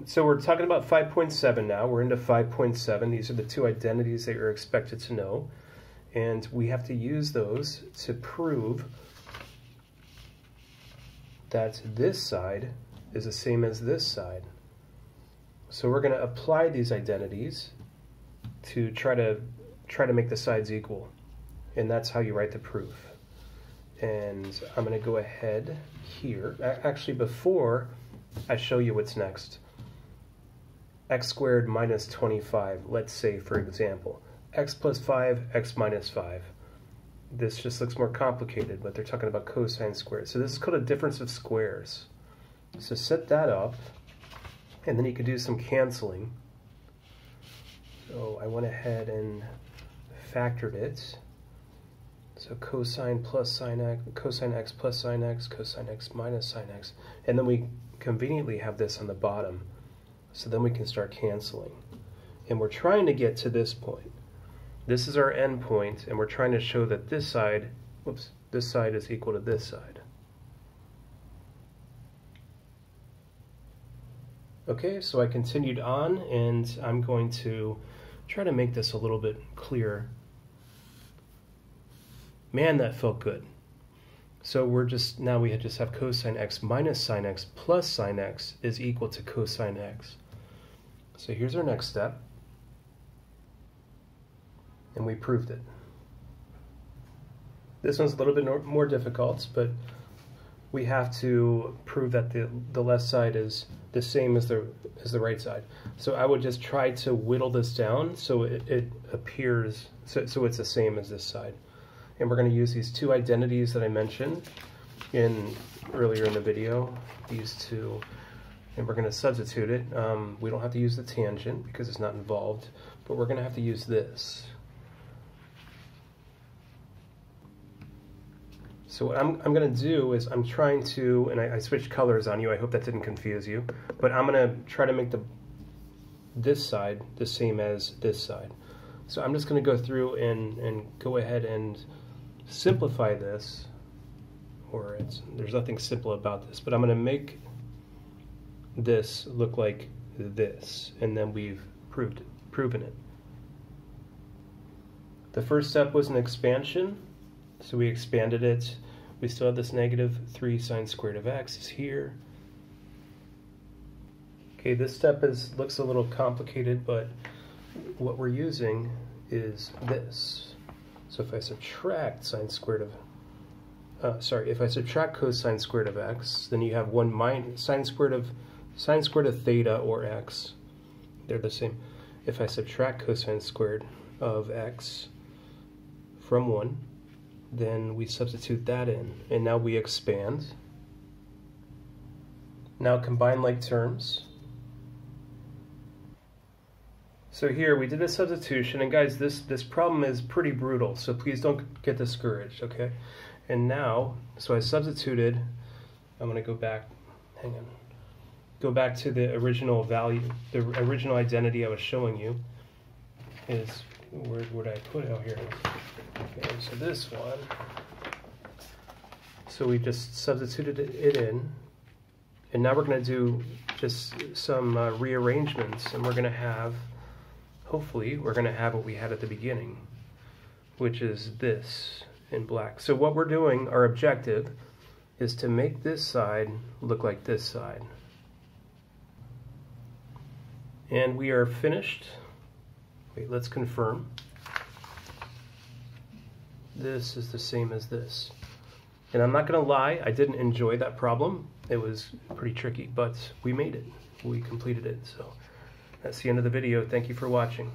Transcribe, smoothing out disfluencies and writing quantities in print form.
So we're talking about 5.7 now. We're into 5.7. These are the two identities that you're expected to know. And we have to use those to prove that this side is the same as this side. So we're going to apply these identities to try to make the sides equal. And that's how you write the proof. And I'm going to go ahead here. Actually, before I show you what's next, x squared minus 25, let's say, for example, x plus 5, x minus 5. This just looks more complicated, but they're talking about cosine squared. So this is called a difference of squares. So set that up, and then you can do some canceling. So I went ahead and factored it. So cosine plus sine x, cosine x plus sine x, cosine x minus sine x. And then we conveniently have this on the bottom. So then we can start canceling. And we're trying to get to this point. This is our end point, and we're trying to show that this side, whoops, this side is equal to this side. Okay, so I continued on, and I'm going to try to make this a little bit clearer. Man, that felt good. So we're just, now we just have cosine x minus sine x plus sine x is equal to cosine x. So here's our next step. And we proved it. This one's a little bit more difficult, but we have to prove that the left side is the same as the right side. So I would just try to whittle this down so it appears, so it's the same as this side. And we're going to use these two identities that I mentioned earlier in the video, these two, and we're going to substitute it. We don't have to use the tangent because it's not involved, but we're going to have to use this. So what I'm going to do is I'm trying to, and I switched colors on you, I hope that didn't confuse you, but I'm going to try to make this side the same as this side. So I'm just going to go through and go ahead and simplify this, or there's nothing simple about this, but I'm going to make this look like this, and then we've proven it. The first step was an expansion, so we expanded it. We still have this negative 3 sine squared of x is here. Okay, this step looks a little complicated, but what we're using is this. So if I subtract sine squared of, if I subtract cosine squared of x, then you have 1 minus sine squared of theta or x. They're the same. If I subtract cosine squared of x from 1, then we substitute that in, and now we expand. Now combine like terms. So here we did a substitution, and guys, this problem is pretty brutal, so please don't get discouraged, okay? And now, so I substituted, I'm gonna go back, hang on, go back to the original value, the original identity I was showing you is, where would I put it? Oh, here it is. Okay, so this one, so we just substituted it in, and now we're going to do just some rearrangements, and we're going to have, hopefully, we're going to have what we had at the beginning, which is this in black. So what we're doing, our objective, is to make this side look like this side. And we are finished. Wait, let's confirm. This is the same as this. And I'm not going to lie, I didn't enjoy that problem. It was pretty tricky, but we made it. We completed it. So that's the end of the video. Thank you for watching.